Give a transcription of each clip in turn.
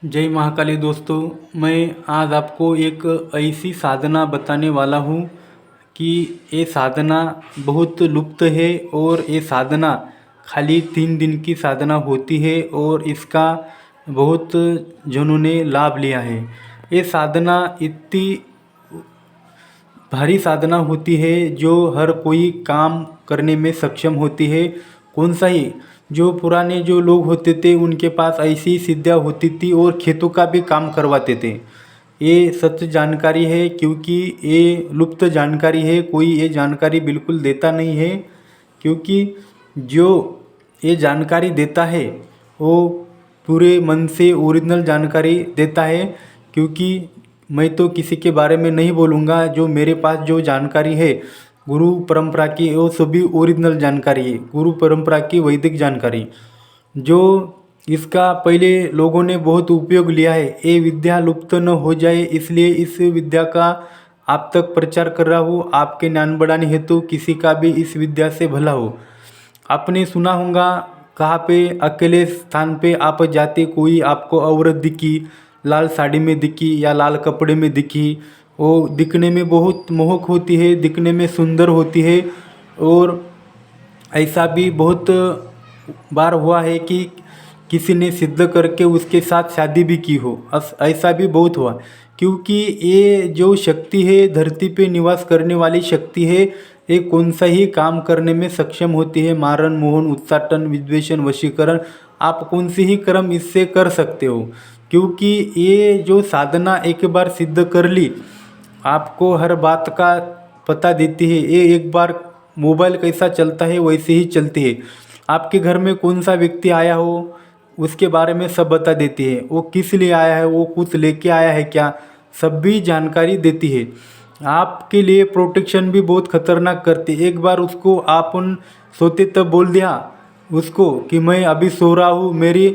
जय महाकाली दोस्तों। मैं आज आपको एक ऐसी साधना बताने वाला हूँ कि ये साधना बहुत लुप्त है और ये साधना खाली 3 दिन की साधना होती है और इसका बहुत जनों ने लाभ लिया है। ये साधना इतनी भारी साधना होती है जो हर कोई काम करने में सक्षम होती है। कौन सा ही जो पुराने जो लोग होते थे उनके पास ऐसी सिद्धियाँ होती थी और खेतों का भी काम करवाते थे। ये सच जानकारी है क्योंकि ये लुप्त जानकारी है, कोई ये जानकारी बिल्कुल देता नहीं है। क्योंकि जो ये जानकारी देता है वो पूरे मन से ओरिजिनल जानकारी देता है। क्योंकि मैं तो किसी के बारे में नहीं बोलूँगा, जो मेरे पास जो जानकारी है गुरु परंपरा की वो सभी ओरिजिनल जानकारी है, गुरु परंपरा की वैदिक जानकारी। जो इसका पहले लोगों ने बहुत उपयोग लिया है, ये विद्या लुप्त न हो जाए इसलिए इस विद्या का आप तक प्रचार कर रहा हूँ। आपके ज्ञान बढ़ाने हेतु किसी का भी इस विद्या से भला हो। आपने सुना होगा कहाँ पे अकेले स्थान पे आप जाते, कोई आपको औरत दिखी, लाल साड़ी में दिखी या लाल कपड़े में दिखी, वो दिखने में बहुत मोहक होती है, दिखने में सुंदर होती है। और ऐसा भी बहुत बार हुआ है कि किसी ने सिद्ध करके उसके साथ शादी भी की हो, ऐसा भी बहुत हुआ। क्योंकि ये जो शक्ति है धरती पे निवास करने वाली शक्ति है, ये कौन सा ही काम करने में सक्षम होती है। मारण, मोहन, उच्चाटन, विद्वेषण, वशीकरण, आप कौन सी ही कर्म इससे कर सकते हो। क्योंकि ये जो साधना एक बार सिद्ध कर ली, आपको हर बात का पता देती है। ये एक बार मोबाइल कैसा चलता है वैसे ही चलती है। आपके घर में कौन सा व्यक्ति आया हो उसके बारे में सब बता देती है। वो किस लिए आया है, वो कुछ लेके आया है क्या, सब भी जानकारी देती है। आपके लिए प्रोटेक्शन भी बहुत खतरनाक करती है। एक बार उसको आपन सोते तब बोल दिया उसको कि मैं अभी सो रहा हूँ, मेरी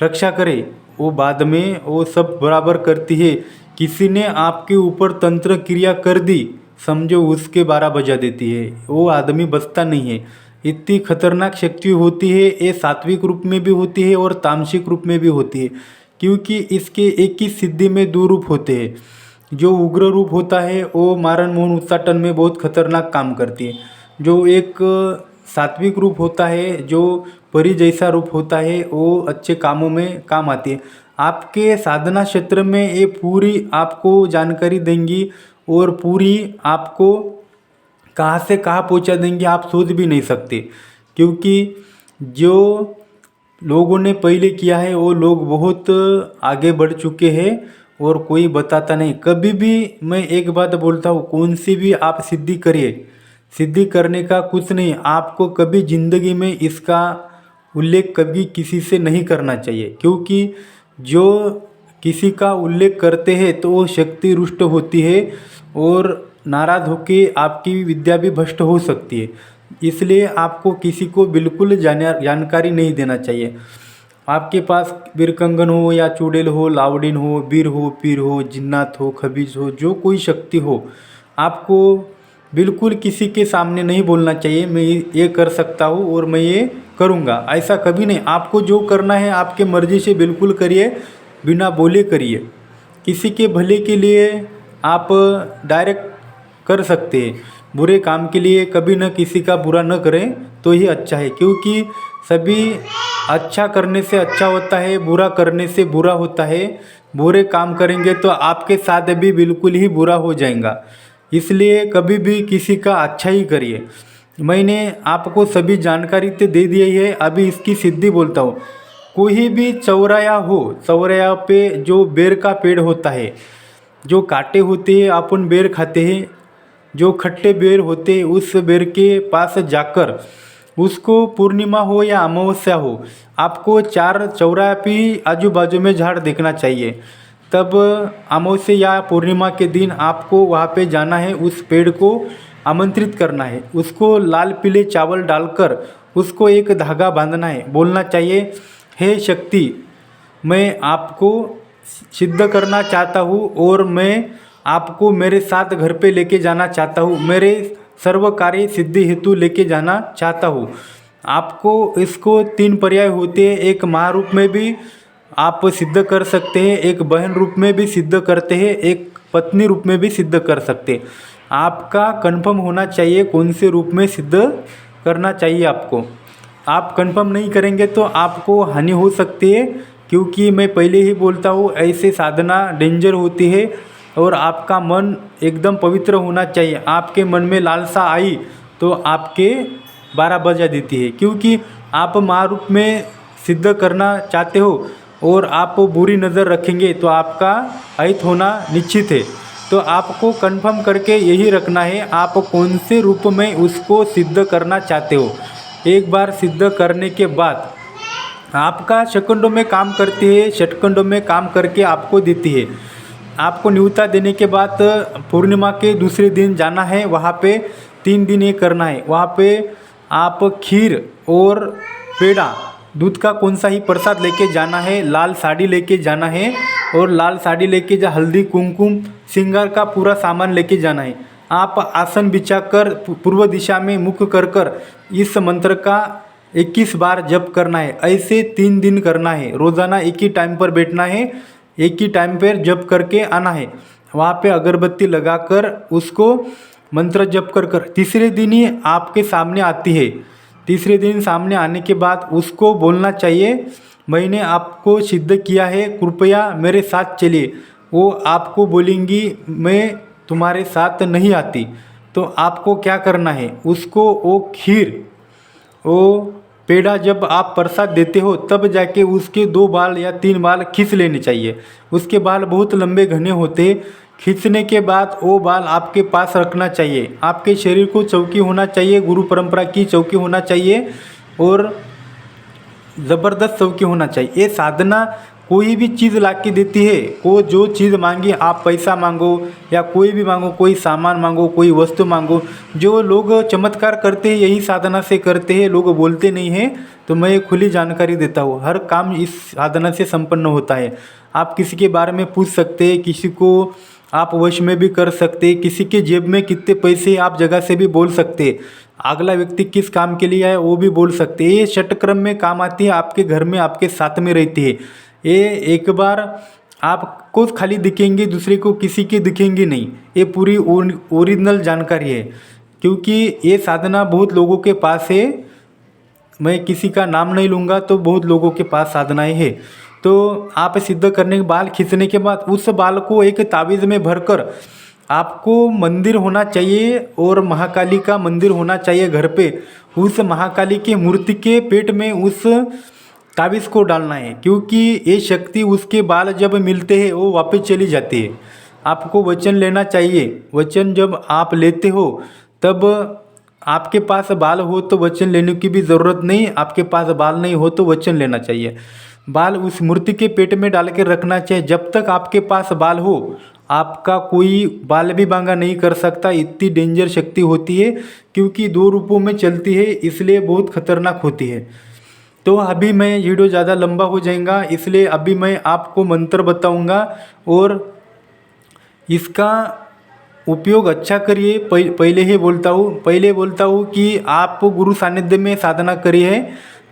रक्षा करे, वो बाद में वो सब बराबर करती है। किसी ने आपके ऊपर तंत्र क्रिया कर दी, समझो उसके 12 बजा देती है, वो आदमी बचता नहीं है। इतनी खतरनाक शक्ति होती है। ये सात्विक रूप में भी होती है और तामसिक रूप में भी होती है। क्योंकि इसके एक ही सिद्धि में 2 रूप होते हैं। जो उग्र रूप होता है वो मारण, मोहन, उच्चाटन में बहुत खतरनाक काम करती है। जो एक सात्विक रूप होता है, जो परी जैसा रूप होता है, वो अच्छे कामों में काम आती है। आपके साधना क्षेत्र में ये पूरी आपको जानकारी देंगी और पूरी आपको कहाँ से कहाँ पहुँचा देंगे आप सोच भी नहीं सकते। क्योंकि जो लोगों ने पहले किया है वो लोग बहुत आगे बढ़ चुके हैं और कोई बताता नहीं। कभी भी मैं एक बात बोलता हूँ, कौन सी भी आप सिद्धि करिए, सिद्धि करने का कुछ नहीं, आपको कभी ज़िंदगी में इसका उल्लेख कभी किसी से नहीं करना चाहिए। क्योंकि जो किसी का उल्लेख करते हैं तो वो शक्ति रुष्ट होती है और नाराज़ होके आपकी विद्या भी भ्रष्ट हो सकती है। इसलिए आपको किसी को बिल्कुल जानकारी नहीं देना चाहिए। आपके पास बीरकंगन हो या चुड़ैल हो, लावड़िन हो, बीर हो, पीर हो, जिन्नात हो, खबीज हो, जो कोई शक्ति हो, आपको बिल्कुल किसी के सामने नहीं बोलना चाहिए मैं ये कर सकता हूँ और मैं ये करूँगा, ऐसा कभी नहीं। आपको जो करना है आपके मर्ज़ी से बिल्कुल करिए, बिना बोले करिए। किसी के भले के लिए आप डायरेक्ट कर सकते हैं, बुरे काम के लिए कभी न किसी का बुरा न करें तो ही अच्छा है। क्योंकि सभी अच्छा करने से अच्छा होता है, बुरा करने से बुरा होता है। बुरे काम करेंगे तो आपके साथ भी बिल्कुल ही बुरा हो जाएगा। इसलिए कभी भी किसी का अच्छा ही करिए। मैंने आपको सभी जानकारी तो दे दी है, अभी इसकी सिद्धि बोलता हूँ। कोई भी चौराया हो, चौराया पे जो बेर का पेड़ होता है, जो कांटे होते हैं अपन बेर खाते हैं, जो खट्टे बेर होते हैं, उस बेर के पास जाकर उसको पूर्णिमा हो या अमावस्या हो, आपको 4 चौराहे पे आजू बाजू में झाड़ देखना चाहिए। तब अमावस्या या पूर्णिमा के दिन आपको वहाँ पे जाना है, उस पेड़ को आमंत्रित करना है, उसको लाल पीले चावल डालकर उसको एक धागा बांधना है। बोलना चाहिए, हे शक्ति, मैं आपको सिद्ध करना चाहता हूँ और मैं आपको मेरे साथ घर पे लेके जाना चाहता हूँ, मेरे सर्व कार्य सिद्धि हेतु लेके जाना चाहता हूँ। आपको इसको 3 पर्याय होते हैं। एक महारूप में भी आप सिद्ध कर सकते हैं, एक बहन रूप में भी सिद्ध करते हैं, एक पत्नी रूप में भी सिद्ध कर सकते हैं। आपका कंफर्म होना चाहिए कौन से रूप में सिद्ध करना चाहिए आपको। आप कंफर्म नहीं करेंगे तो आपको हानि हो सकती है, क्योंकि मैं पहले ही बोलता हूँ ऐसे साधना डेंजर होती है और आपका मन एकदम पवित्र होना चाहिए। आपके मन में लालसा आई तो आपके 12 बजा देती है, क्योंकि आप माँ रूप में सिद्ध करना चाहते हो और आप बुरी नज़र रखेंगे तो आपका अहित होना निश्चित है। तो आपको कंफर्म करके यही रखना है आप कौन से रूप में उसको सिद्ध करना चाहते हो। एक बार सिद्ध करने के बाद आपका सेकंडों में काम करती है, सेकंडों में काम करके आपको देती है। आपको न्योता देने के बाद पूर्णिमा के दूसरे दिन जाना है, वहाँ पे 3 दिन ये करना है। वहाँ पे आप खीर और पेड़ा, दूध का कौन सा ही प्रसाद लेके जाना है, लाल साड़ी लेके जाना है और लाल साड़ी लेके जा हल्दी कुमकुम श्रृंगार का पूरा सामान लेके जाना है। आप आसन बिछाकर पूर्व दिशा में मुख कर इस मंत्र का 21 बार जप करना है। ऐसे 3 दिन करना है। रोज़ाना एक ही टाइम पर बैठना है, एक ही टाइम पर जप करके आना है। वहाँ पे अगरबत्ती लगाकर उसको मंत्र जप कर तीसरे दिन ही आपके सामने आती है। तीसरे दिन सामने आने के बाद उसको बोलना चाहिए, मैंने आपको सिद्ध किया है, कृपया मेरे साथ चलिए। वो आपको बोलेंगी मैं तुम्हारे साथ नहीं आती। तो आपको क्या करना है, उसको वो खीर वो पेड़ा जब आप प्रसाद देते हो तब जाके उसके 2 बाल या 3 बाल खींच लेने चाहिए। उसके बाल बहुत लंबे घने होते हैं। खींचने के बाद वो बाल आपके पास रखना चाहिए। आपके शरीर को चौकी होना चाहिए, गुरु परंपरा की चौकी होना चाहिए और ज़बरदस्त चौकी होना चाहिए। ये साधना कोई भी चीज़ ला के देती है। को जो चीज़ मांगी, आप पैसा मांगो या कोई भी मांगो, कोई सामान मांगो, कोई वस्तु मांगो, जो लोग चमत्कार करते हैं यही साधना से करते हैं, लोग बोलते नहीं हैं। तो मैं खुली जानकारी देता हूँ, हर काम इस साधना से संपन्न होता है। आप किसी के बारे में पूछ सकते हैं, किसी को आप वश में भी कर सकते हैं, किसी के जेब में कितने पैसे आप जगह से भी बोल सकते हैं। अगला व्यक्ति किस काम के लिए आए वो भी बोल सकते हैं। ये षटक्रम में काम आती है, आपके घर में आपके साथ में रहती है। ये एक बार आपको खाली दिखेंगे, दूसरे को किसी के दिखेंगे नहीं। ये पूरी ओरिजिनल जानकारी है, क्योंकि ये साधना बहुत लोगों के पास है। मैं किसी का नाम नहीं लूँगा, तो बहुत लोगों के पास साधनाएं है। तो आप सिद्ध करने के बाल खींचने के बाद उस बाल को एक ताबीज़ में भरकर आपको मंदिर होना चाहिए और महाकाली का मंदिर होना चाहिए घर पे। उस महाकाली के मूर्ति के पेट में उस ताबीज़ को डालना है, क्योंकि ये शक्ति उसके बाल जब मिलते हैं वो वापस चली जाती है। आपको वचन लेना चाहिए। वचन जब आप लेते हो तब आपके पास बाल हो तो वचन लेने की भी ज़रूरत नहीं, आपके पास बाल नहीं हो तो वचन लेना चाहिए। बाल उस मूर्ति के पेट में डाल के रखना चाहिए। जब तक आपके पास बाल हो आपका कोई बाल भी बांगा नहीं कर सकता। इतनी डेंजर शक्ति होती है, क्योंकि 2 रूपों में चलती है, इसलिए बहुत खतरनाक होती है। तो अभी मैं वीडियो ज़्यादा लंबा हो जाएगा, इसलिए अभी मैं आपको मंत्र बताऊंगा और इसका उपयोग अच्छा करिए। पहले बोलता हूँ कि आप गुरु सानिध्य में साधना करिए,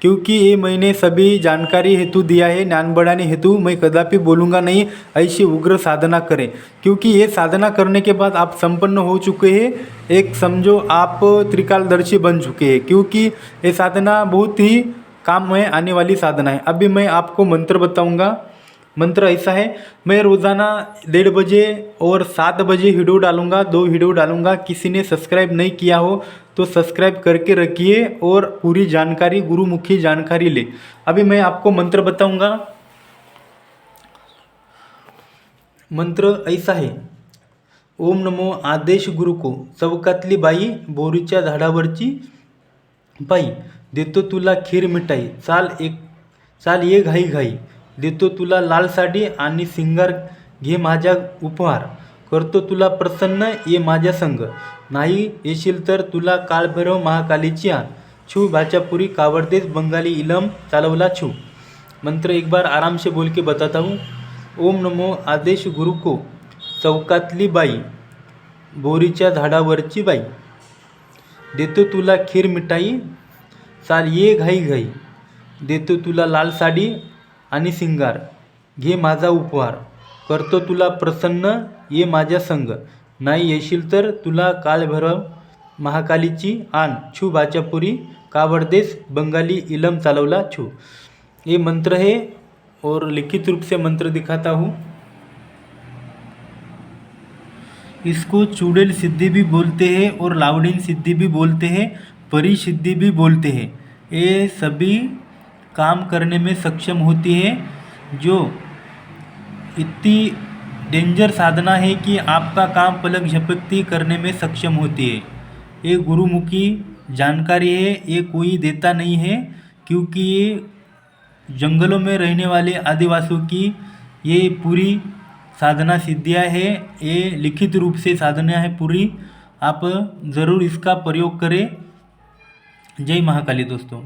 क्योंकि ये मैंने सभी जानकारी हेतु दिया है, ज्ञान बढ़ाने हेतु। मैं कदापि बोलूँगा नहीं ऐसी उग्र साधना करें, क्योंकि ये साधना करने के बाद आप संपन्न हो चुके हैं। एक समझो आप त्रिकालदर्शी बन चुके हैं, क्योंकि ये साधना बहुत ही काम में आने वाली साधना है। अभी मैं आपको मंत्र बताऊंगा। मंत्र ऐसा है, मैं रोज़ाना 1:30 बजे और 7 बजे वीडियो डालूंगा, 2 वीडियो डालूंगा। किसी ने सब्सक्राइब नहीं किया हो तो सब्सक्राइब करके रखिए और पूरी जानकारी, गुरुमुखी जानकारी ले। अभी मैं आपको मंत्र बताऊंगा। मंत्र ऐसा है, ओम नमो आदेश गुरु को चौकातली बाई, बोरीच्या झाडावरची बाई, देतो तुला खीर मिठाई, चाल ये घाई घाई, देतो तुला लाल साडी आणि सिंगार, घे माझ्या उपहार, करतो तुला प्रसन्न ये माझ्या संग, नाही येशील तर तुला काळभैरव महाकालीची आण, छू भाचापुरी कावडदेस बंगाली इलम चालवला छू। मंत्र एक बार आराम से बोल के बताता हूँ। ओम नमो आदेश गुरु को चौकातली बाई, बोरीच्या झाडावरची बाई, देतो तुला खीर मिठाई, चाल ये घाई घाई, देतो तुला लाल साडी आणि सिंगार, घे माझा उपहार, करतो तुला प्रसन्न, ये माझ्या संग, नाही येशील तर तुला कालभैरव महाकालीची आण, छू बाचापुरी कावडदेस बंगाली इलम चालवला छू। ये मंत्र है और लिखित रूप से मंत्र दिखाता हूँ। इसको चुड़ैल सिद्धि भी बोलते हैं और लावड़ीन सिद्धि भी बोलते हैं, परी सिद्धि भी बोलते हैं। ये सभी काम करने में सक्षम होती है, जो इतनी डेंजर साधना है कि आपका काम पलक झपकती करने में सक्षम होती है। ये गुरुमुखी जानकारी है, ये कोई देता नहीं है, क्योंकि ये जंगलों में रहने वाले आदिवासियों की ये पूरी साधना सिद्धियाँ है। ये लिखित रूप से साधना है पूरी। आप ज़रूर इसका प्रयोग करें। जय महाकाली दोस्तों।